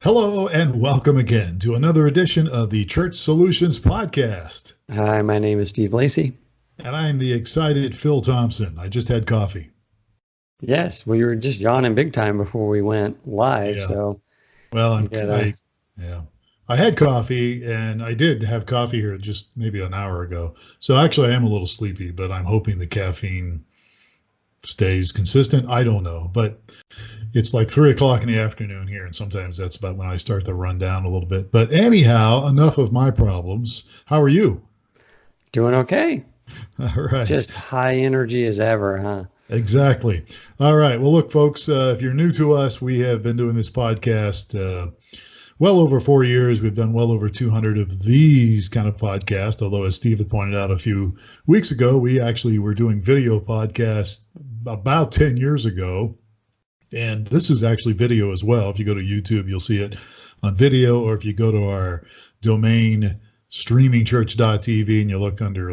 Hello and welcome again to another edition of the Church Solutions Podcast. Hi, my name is Steve Lacy. And I'm the excited Phil Thompson. I just had coffee. Yes, we were just yawning big time before we went live. Yeah. So, Well, yeah. I had coffee and I did have coffee here just maybe an hour ago. So actually I am a little sleepy, but I'm hoping the caffeine stays consistent. I don't know, but it's like 3 o'clock in the afternoon here, and sometimes that's about when I start to run down a little bit. But anyhow, enough of my problems. How are you? Doing okay. All right. Just high energy as ever, huh? Exactly. All right. Well, look, folks, if you're new to us, we have been doing this podcast well over 4 years. We've done well over 200 of these kind of podcasts, although as Steve had pointed out a few weeks ago, we actually were doing video podcasts about 10 years ago. And this is actually video as well. If you go to YouTube, you'll see it on video, or if you go to our domain streamingchurch.tv and you look under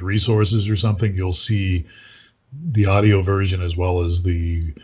resources or something, you'll see the audio version as well as the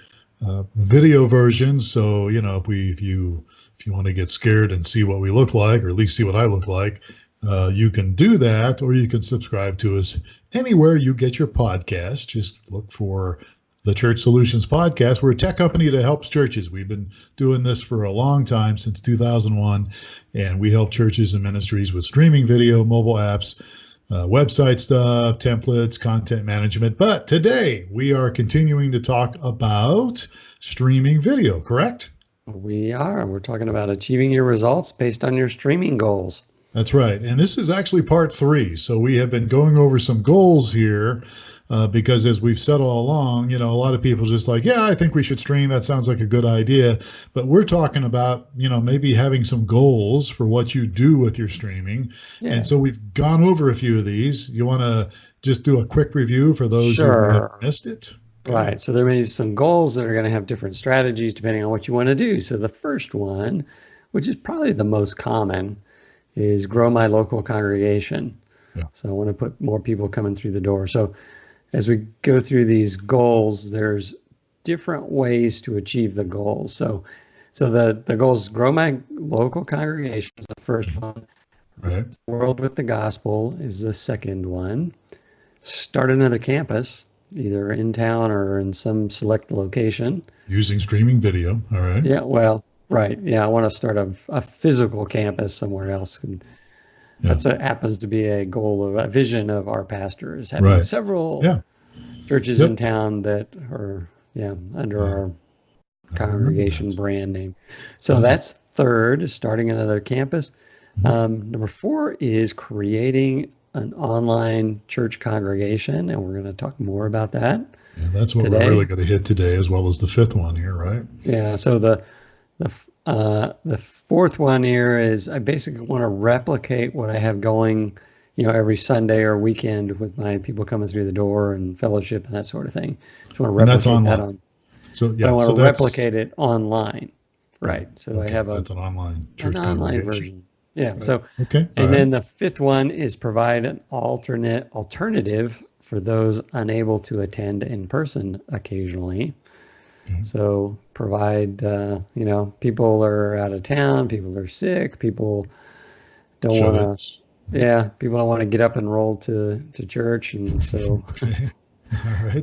video version. So, if you want to get scared and see what we look like, or at least see what I look like, you can do that, or you can subscribe to us anywhere you get your podcast. Just look for the Church Solutions Podcast. We're a tech company that helps churches. We've been doing this for a long time, since 2001, and we help churches and ministries with streaming video, mobile apps, website stuff, templates, content management. But today we are continuing to talk about streaming video, correct? We are. We're talking about achieving your results based on your streaming goals. That's right. And this is actually part 3. So we have been going over some goals here. Because as we've said all along, a lot of people just like, yeah, I think we should stream. That sounds like a good idea. But we're talking about, maybe having some goals for what you do with your streaming. Yeah. And so we've gone over a few of these. You want to just do a quick review for those who have missed it? Right. So there may be some goals that are going to have different strategies depending on what you want to do. So the first one, which is probably the most common, is grow my local congregation. Yeah. So I want to put more people coming through the door. So as we go through these goals, there's different ways to achieve the goals. So the goals: grow my local congregation is the first one. Right. World with the gospel is the second one. Start another campus, either in town or in some select location. Using streaming video. All right. Yeah. Well, right. Yeah. I want to start a physical campus somewhere else. And that's happens to be a goal, a vision of our pastors, having several churches in town that are under our congregation brand name. So that's third, starting another campus. Number 4 is creating an online church congregation, and we're going to talk more about that. Yeah, that's what we're really going to hit today, as well as the 5th one here, right? Yeah. So the 4th one here is I basically want to replicate what I have going, every Sunday or weekend with my people coming through the door and fellowship and that sort of thing. Just want to replicate that on. So yeah, I want to replicate it online, right? So I have that's an online church online version. Yeah. Right. So and then the 5th one is provide an alternative for those unable to attend in person occasionally. So provide, people are out of town, people are sick, people don't want to, people don't want to get up and roll to church. And so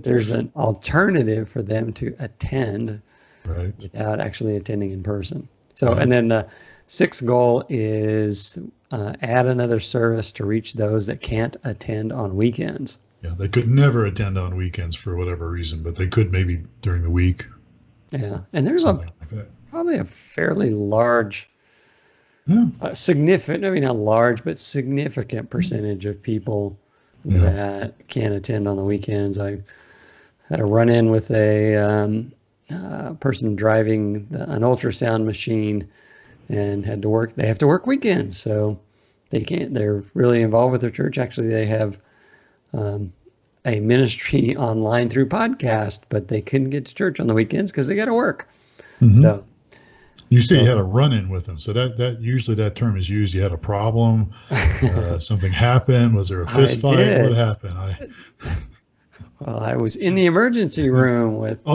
there's an alternative for them to attend without actually attending in person. So, and then the 6th goal is add another service to reach those that can't attend on weekends. Yeah, they could never attend on weekends for whatever reason, but they could maybe during the week. Yeah, and there's probably a fairly large, significant, maybe not large, but significant percentage of people that can't attend on the weekends. I had a run-in with a person driving an ultrasound machine and had to work. They have to work weekends, so they can't. They're really involved with their church. Actually, they have a ministry online through podcast, but they couldn't get to church on the weekends because they got to work. So you say you had a run-in with them. So that usually that term is used. You had a problem, something happened. Was there a fist fight? What happened? Well, I was in the emergency room with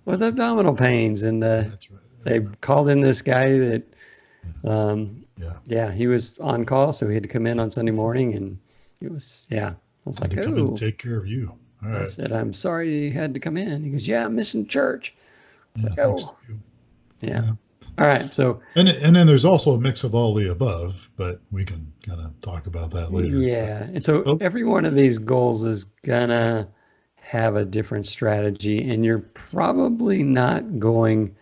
with abdominal pains, and they called in this guy that, Yeah. yeah, he was on call, so he had to come in on Sunday morning, and it was, yeah. I was like, Come in oh. and take care of you. All right. I said, I'm sorry you had to come in. He goes, yeah, I'm missing church. It's like, Thanks oh, to you. yeah. All right. So, and then there's also a mix of all the above, but we can kind of talk about that later. yeah. And so every one of these goals is gonna have a different strategy, and you're probably not going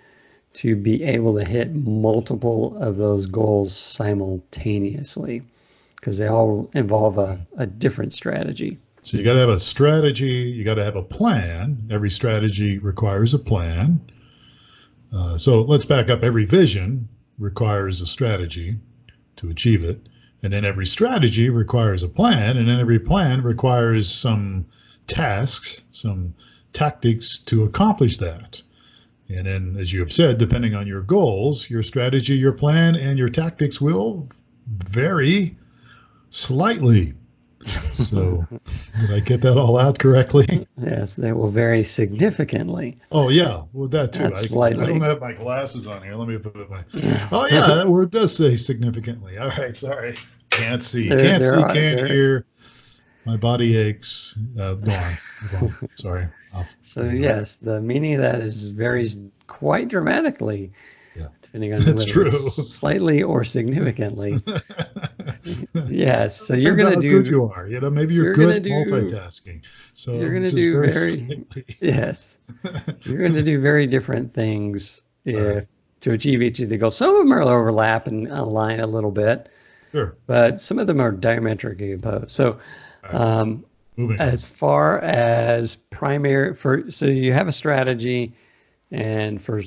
to be able to hit multiple of those goals simultaneously because they all involve a different strategy. So you got to have a strategy. You got to have a plan. Every strategy requires a plan. So let's back up. Every vision requires a strategy to achieve it. And then every strategy requires a plan. And then every plan requires some tasks, some tactics to accomplish that. And then, as you have said, depending on your goals, your strategy, your plan, and your tactics will vary slightly. So did I get that all out correctly? Yes, they will vary significantly. Oh, yeah. Well, that too. I don't have my glasses on here. Let me put my... Oh, yeah, that word does say significantly. All right, sorry. Can't see. Can't hear. My body aches. Go on. Sorry. Yes, the meaning of that varies quite dramatically, depending on whether it's slightly or significantly. Yes, so you're going to do. How good you are, maybe you're good at multitasking. So you're going to do you're going to do very different things to achieve each of the goals. Some of them will overlap and align a little bit. Sure. But some of them are diametrically opposed. So. As far as so you have a strategy, and for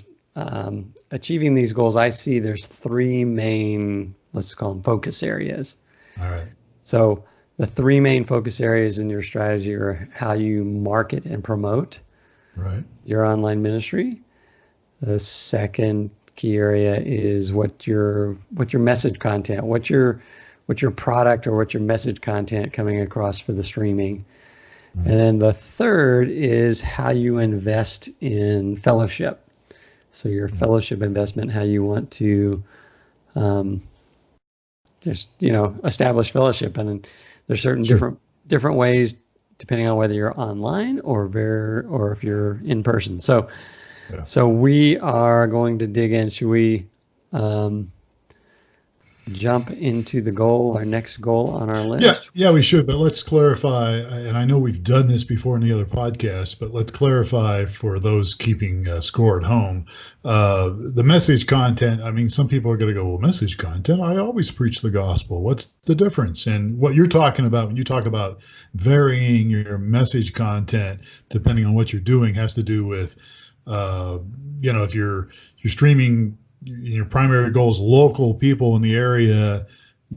achieving these goals, I see there's three main, let's call them focus areas. All right. So the three main focus areas in your strategy are how you market and promote your online ministry. The second key area is what your message content, what's your product or what's your message content coming across for the streaming. And then the third is how you invest in fellowship. So your fellowship investment, how you want to establish fellowship. And there's certain different ways depending on whether you're online or if you're in person. So we are going to dig in. Should we jump into the goal, our next goal on our list? Yeah, we should, but let's clarify, and I know we've done this before in the other podcasts, but let's clarify for those keeping score at home. The message content, I mean, some people are going to go, well, message content, I always preach the gospel. What's the difference? And what you're talking about when you talk about varying your message content, depending on what you're doing, has to do with, if you're streaming, your primary goal is local people in the area,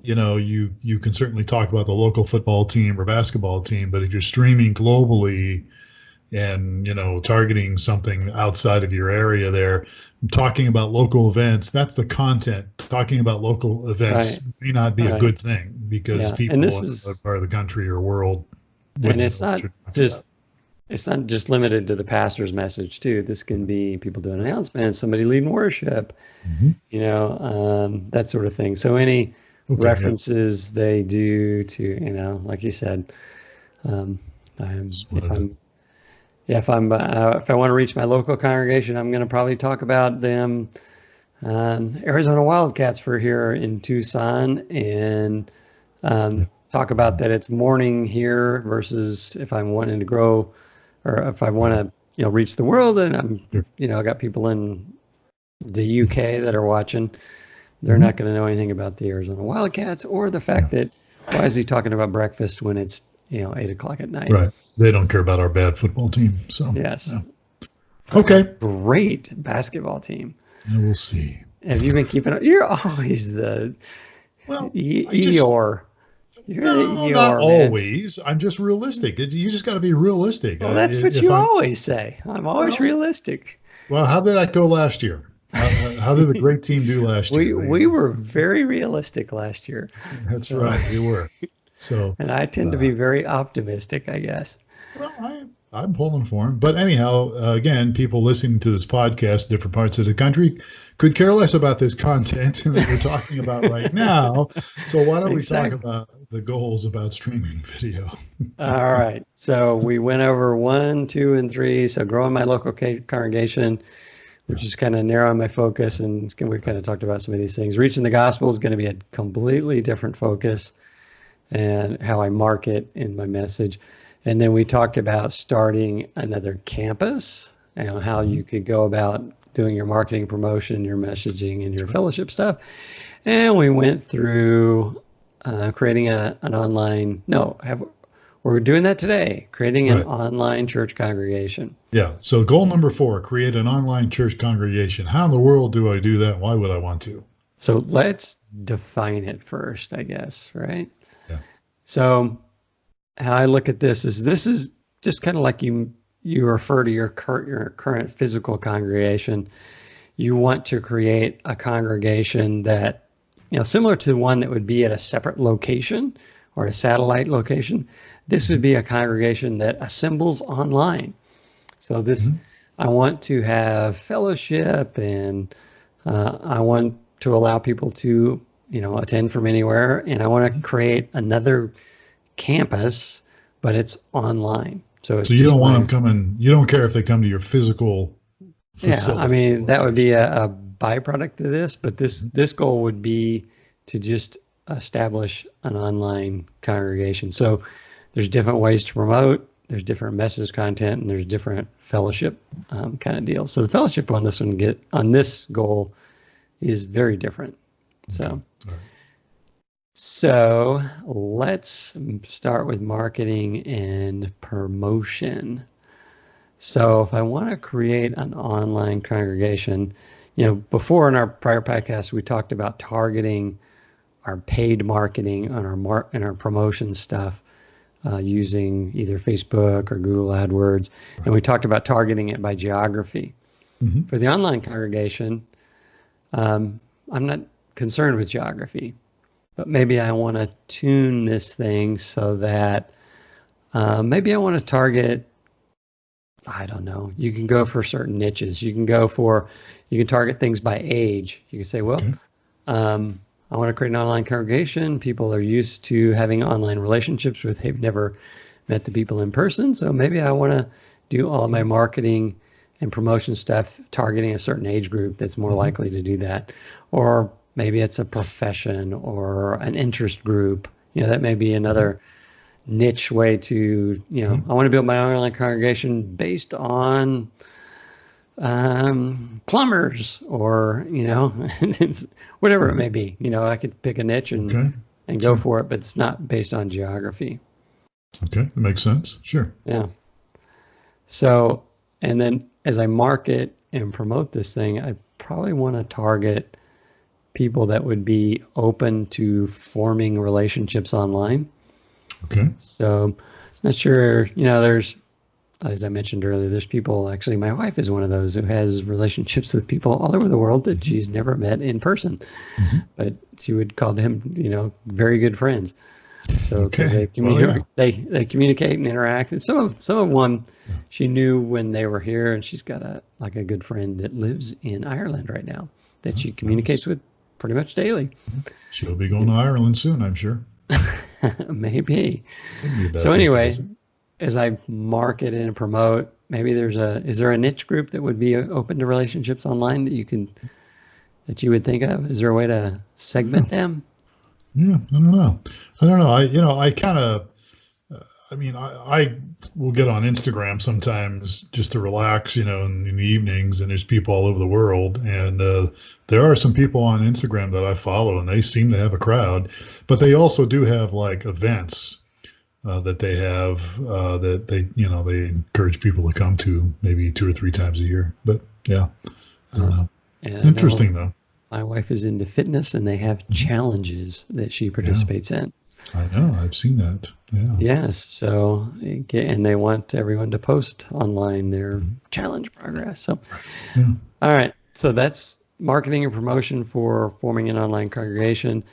you can certainly talk about the local football team or basketball team, but if you're streaming globally and, targeting something outside of your area there, talking about local events, that's the content. Talking about local events may not be a good thing because people in that part of the country or world. And it's not just limited to the pastor's message too. This can be people doing announcements, somebody leading worship, that sort of thing. So any references they do to, like you said, if I want to reach my local congregation, I'm going to probably talk about them, Arizona Wildcats for here in Tucson, and talk about that it's morning here versus if I'm wanting to grow. Or if I want to, reach the world, and I got people in the UK that are watching, they're not going to know anything about the Arizona Wildcats or the fact that why is he talking about breakfast when it's 8:00 at night? Right. They don't care about our bad football team. So yes. Yeah. Okay. Great basketball team. And we'll see. Have you been keeping up? You're always the Eeyore. No, not always. I'm just realistic. You just got to be realistic. Well, that's what you always say. I'm always realistic. Well, how did I go last year? How did the great team do last year? We were very realistic last year. That's right. We were. So, and I tend to be very optimistic, I guess. Well, I'm pulling for him. But anyhow, again, people listening to this podcast, different parts of the country, could care less about this content that we're talking about right now. So why don't we talk about the goals about streaming video? All right. So we went over 1, 2, and 3. So growing my local congregation, which is kind of narrowing my focus, and we kind of talked about some of these things. Reaching the gospel is going to be a completely different focus, and how I market in my message. And then we talked about starting another campus, and how you could go about doing your marketing, promotion, your messaging, and your fellowship stuff. And we went through creating an online, we're doing that today, creating an online church congregation. Yeah. So goal number 4, create an online church congregation. How in the world do I do that? Why would I want to? So let's define it first, I guess, right? Yeah. So how I look at this is just kind of like you refer to your current physical congregation. You want to create a congregation that, similar to one that would be at a separate location or a satellite location. This would be a congregation that assembles online. So this, I want to have fellowship, and I want to allow people to, attend from anywhere. And I want to create another campus, but it's online. So you don't want them coming, you don't care if they come to your physical facility. Yeah, I mean, that would be a byproduct of this, but this goal would be to just establish an online congregation. So there's different ways to promote, there's different message content, and there's different fellowship kind of deals. So the fellowship on this goal is very different. So let's start with marketing and promotion. So if I want to create an online congregation, before in our prior podcast, we talked about targeting our paid marketing on our promotion stuff using either Facebook or Google AdWords. And we talked about targeting it by geography. For the online congregation, I'm not concerned with geography, but maybe I want to tune this thing so that maybe I want to target, I don't know, you can go for certain niches. You can target things by age. You can say, well, I want to create an online congregation. People are used to having online relationships with, they've never met the people in person. So maybe I want to do all of my marketing and promotion stuff targeting a certain age group that's more likely to do that. Or maybe it's a profession or an interest group. That may be another niche way to, I want to build my online congregation based on plumbers or, whatever it may be. I could pick a niche and go for it, but it's not based on geography. Okay, that makes sense. Sure. Yeah. So, and then as I market and promote this thing, I probably want to target people that would be open to forming relationships online. Okay. So, not sure, there's, as I mentioned earlier, there's people, actually, my wife is one of those who has relationships with people all over the world that she's never met in person, but she would call them, very good friends. So, because they communicate and interact. And some of one she knew when they were here, and she's got a good friend that lives in Ireland right now that she communicates with pretty much daily. She'll be going to Ireland soon, I'm sure. Maybe. So anyway, as I market and promote, maybe is there a niche group that would be open to relationships online that you would think of? Is there a way to segment them? Yeah, I don't know. I kind of, I will get on Instagram sometimes just to relax, in the evenings, and there's people all over the world. And there are some people on Instagram that I follow, and they seem to have a crowd, but they also do have events that they have that they encourage people to come to maybe 2 or 3 times a year. But yeah, I don't know. Interesting though. My wife is into fitness, and they have challenges that she participates in. I know. I've seen that. Yeah. Yes. So, and they want everyone to post online their challenge progress. So, all right. So that's marketing and promotion for forming an online congregation.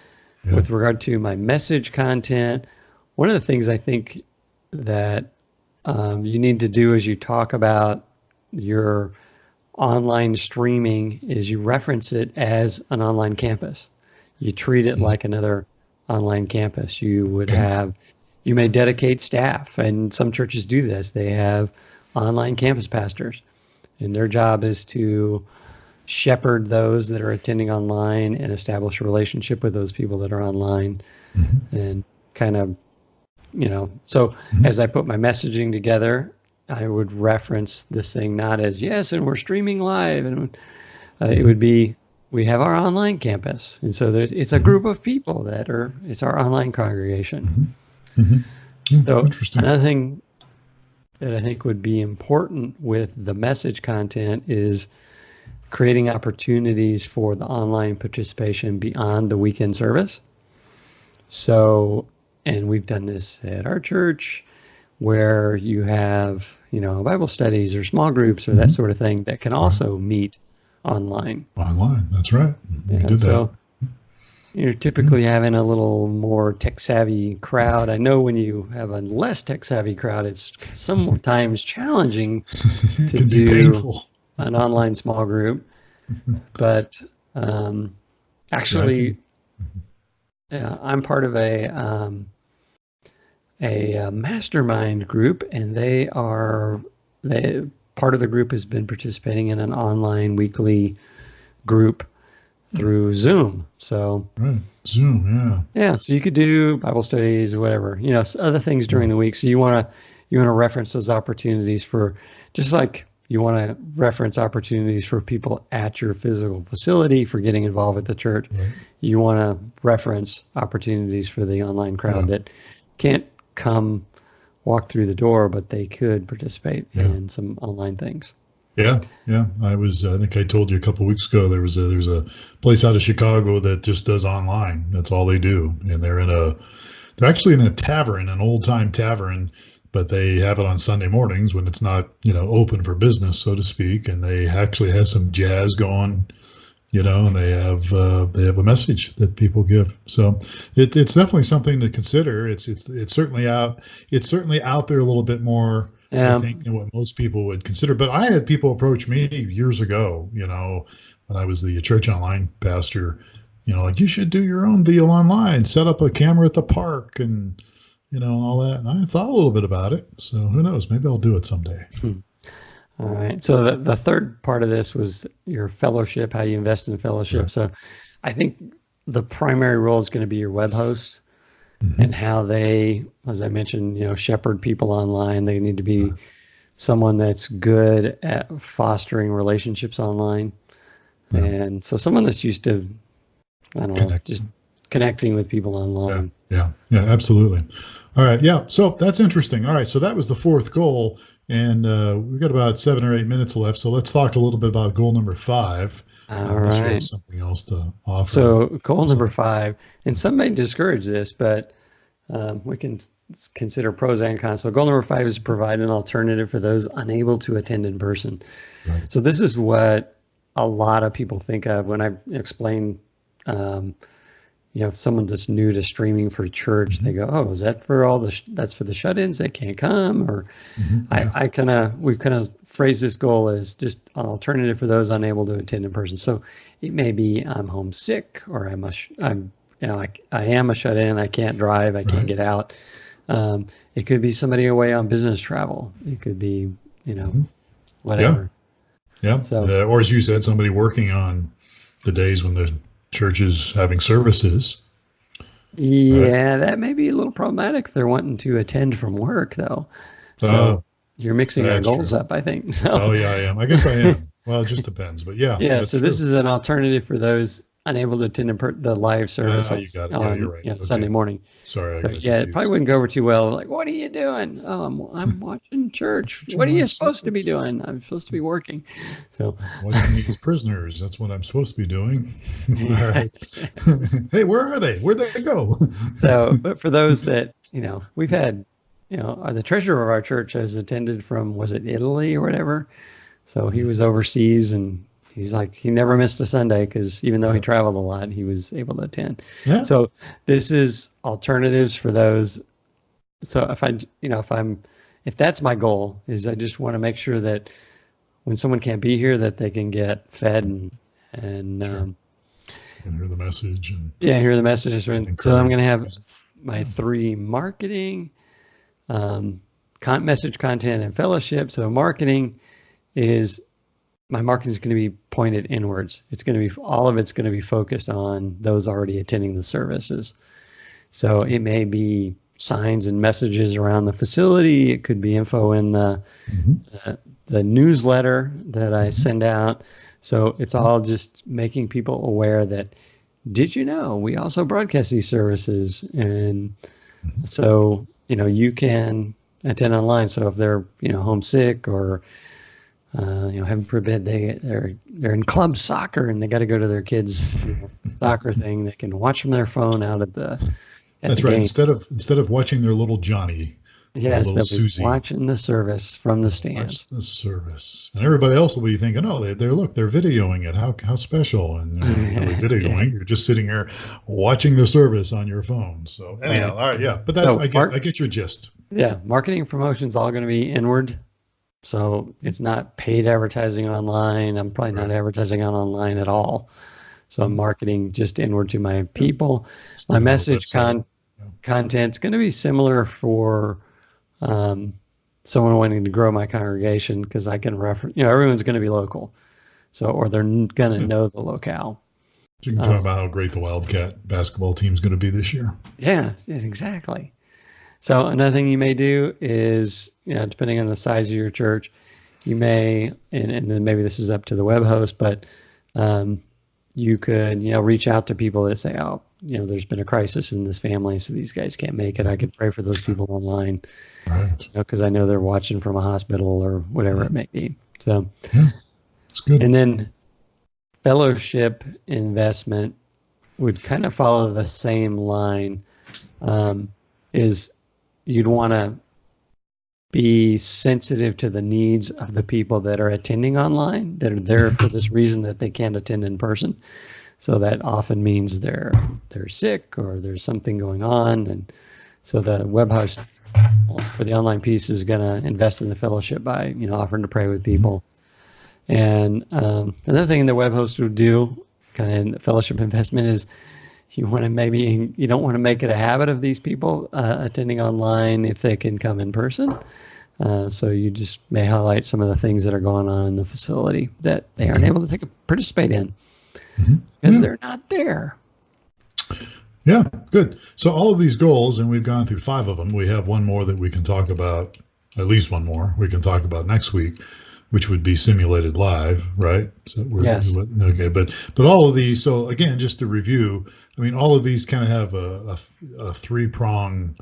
Yeah. With regard to my message content, one of the things I think that you need to do as you talk about your online streaming is you reference it as an online campus. You treat it like another online campus. You would have, you may dedicate staff, and some churches do this. They have online campus pastors, and their job is to shepherd those that are attending online and establish a relationship with those people that are online, and kind of, so as I put my messaging together, I would reference this thing not as, yes, and we're streaming live, and it would be, we have our online campus. And so it's a group of people it's our online congregation. So another thing that I think would be important with the message content is creating opportunities for the online participation beyond the weekend service. So, and we've done this at our church, where you have, Bible studies or small groups or that sort of thing that can also meet online. Online, that's right. We did so that. You're typically having a little more tech-savvy crowd. I know when you have a less tech-savvy crowd, it's sometimes challenging to do an online small group. But actually, I'm part of a mastermind group, and part of the group has been participating in an online weekly group through Zoom. So Zoom, yeah. So you could do Bible studies or whatever, other things during the week. So you want to reference those opportunities for, just like you want to reference opportunities for people at your physical facility for getting involved with the church. You want to reference opportunities for the online crowd that can't come walk through the door, but they could participate in some online things. I think I told you a couple of weeks ago, there's a place out of Chicago that just does online. That's all they do. And they're actually in a tavern, an old time tavern, but they have it on Sunday mornings when it's not, open for business, so to speak. And they actually have some jazz going, and they have a message that people give. So it's definitely something to consider. It's certainly out there a little bit more, I think, than what most people would consider. But I had people approach me years ago, when I was the church online pastor, like, you should do your own deal online, set up a camera at the park and, and all that. And I thought a little bit about it. So who knows? Maybe I'll do it someday. All right. So the third part of this was your fellowship, how you invest in fellowship. Right. So I think the primary role is going to be your web host and how they, as I mentioned, shepherd people online. They need to be someone that's good at fostering relationships online. And so someone that's used to, just connecting with people online. Yeah, absolutely. All right. Yeah. So that's interesting. All right. So that was the fourth goal. And we've got about 7 or 8 minutes left. So let's talk a little bit about goal number 5. All right. Something else to offer. So goal number 5, and some may discourage this, but we can consider pros and cons. So goal number 5 is provide an alternative for those unable to attend in person. Right. So this is what a lot of people think of when I explain, if someone that's new to streaming for church, they go, "Oh, is that for that's for the shut-ins? They can't come." Or we've kind of phrased this goal as just an alternative for those unable to attend in person. So it may be I'm homesick, or I am a shut-in. I can't drive. I can't get out. It could be somebody away on business travel. It could be, whatever. Yeah. So, or as you said, somebody working on the days when the church is having services. Yeah, that may be a little problematic if they're wanting to attend from work, though. So you're mixing our goals up, I think. So. Oh, yeah, I am. I guess I am. Well, it just depends, but yeah. Yeah, so this is an alternative for those unable to attend the live service on you're right. Sunday morning. Sorry. So, it probably wouldn't go over too well. Like, what are you doing? Oh, I'm watching church. What are you supposed to be doing? I'm supposed to be working. So watching these prisoners. That's what I'm supposed to be doing. All right. Hey, where are they? Where'd they go? So, but for those that, we've had, the treasurer of our church has attended from, was it Italy or whatever? So he was overseas, and he's like, he never missed a Sunday because even though he traveled a lot, he was able to attend. Yeah. So this is alternatives for those. So if I'm if that's my goal, is I just want to make sure that when someone can't be here, that they can get fed and Sure. And hear the message. And yeah, hear the messages. So I'm going to have my 3 marketing, message, content, and fellowship. So marketing is, my marketing is going to be pointed inwards. It's going to be, all of it's going to be focused on those already attending the services. So it may be signs and messages around the facility. It could be info in the newsletter that I send out. So it's all just making people aware that, did you know we also broadcast these services? And so, you can attend online. So if they're, homesick or, heaven forbid they're in club soccer and they got to go to their kids' soccer thing, they can watch from their phone out at the That's right. game. Instead of watching their little Johnny. Yes, little they'll Susie. be watching the service from the stands. Watch the service, and everybody else will be thinking, "Oh, they're videoing it. How special!" And you're really videoing. You're just sitting here watching the service on your phone. So anyhow, all right, yeah. But that's I get your gist. Yeah, marketing and promotion's all going to be inward. So it's not paid advertising online. I'm probably not advertising on online at all. So I'm marketing just inward to my people. My message content's going to be similar for someone wanting to grow my congregation, because I can reference, everyone's going to be local. So, or they're going to know the locale. You can talk about how great the Wildcat basketball team is going to be this year. Yeah, yes, exactly. So another thing you may do is, depending on the size of your church, you may, and then maybe this is up to the web host, but you could, reach out to people that say, oh, there's been a crisis in this family, so these guys can't make it. I could pray for those people online, right? Because I know they're watching from a hospital or whatever it may be. So, it's good. And then fellowship investment would kind of follow the same line. Is you'd want to be sensitive to the needs of the people that are attending online, that are there for this reason that they can't attend in person. So that often means they're sick or there's something going on. And so the web host for the online piece is going to invest in the fellowship by, offering to pray with people. And another thing the web host would do, kind of in the fellowship investment, is you don't want to make it a habit of these people attending online if they can come in person. So you just may highlight some of the things that are going on in the facility that they aren't able to participate in because they're not there. Yeah, good. So all of these goals, and we've gone through 5 of them. We have one more that we can talk about, at least one more we can talk about next week, which would be simulated live, right? So yes. Okay, but all of these. So again, just to review, all of these kind of have a 3-prong.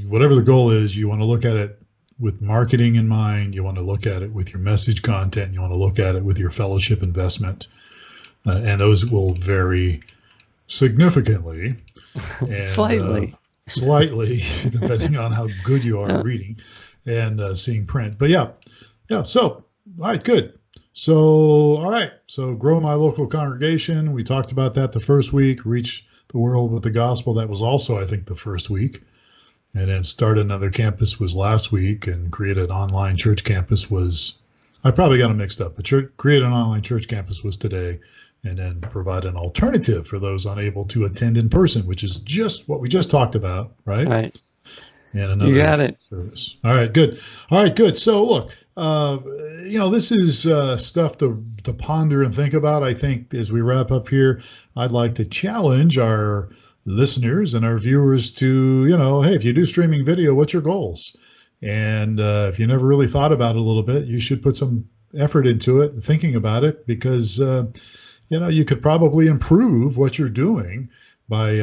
Whatever the goal is, you want to look at it with marketing in mind. You want to look at it with your message content. You want to look at it with your fellowship investment, and those will vary significantly. And, slightly, depending on how good you are at reading and seeing print. But yeah. So, all right, good. So, all right. So grow my local congregation. We talked about that the first week. Reach the world with the gospel. That was also, I think, the first week. And then start another campus was last week, and create an online church campus was, I probably got them mixed up, but create an online church campus was today. And then provide an alternative for those unable to attend in person, which is just what we just talked about, right? Right. And another you got it. Service. All right, good. So look, this is stuff to ponder and think about. I think as we wrap up here, I'd like to challenge our listeners and our viewers to, hey, if you do streaming video, what's your goals? And if you never really thought about it a little bit, you should put some effort into it, thinking about it, because you could probably improve what you're doing by,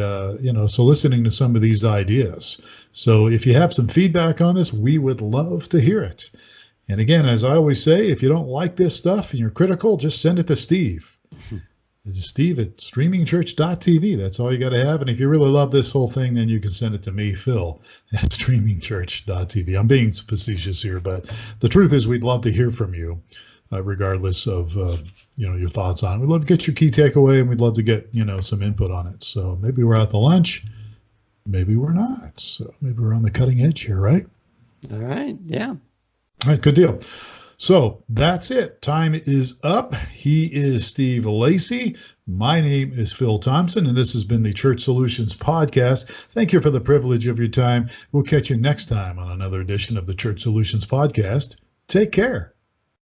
soliciting to some of these ideas. So if you have some feedback on this, we would love to hear it. And again, as I always say, if you don't like this stuff and you're critical, just send it to Steve. It's Steve at streamingchurch.tv. That's all you got to have. And if you really love this whole thing, then you can send it to me, Phil, at streamingchurch.tv. I'm being facetious here, but the truth is we'd love to hear from you. Regardless of your thoughts on it. We'd love to get your key takeaway, and we'd love to get some input on it. So maybe we're at the lunch, maybe we're not. So maybe we're on the cutting edge here, right? All right. Yeah. All right, good deal. So that's it. Time is up. He is Steve Lacy. My name is Phil Thompson, and this has been the Church Solutions Podcast. Thank you for the privilege of your time. We'll catch you next time on another edition of the Church Solutions Podcast. Take care.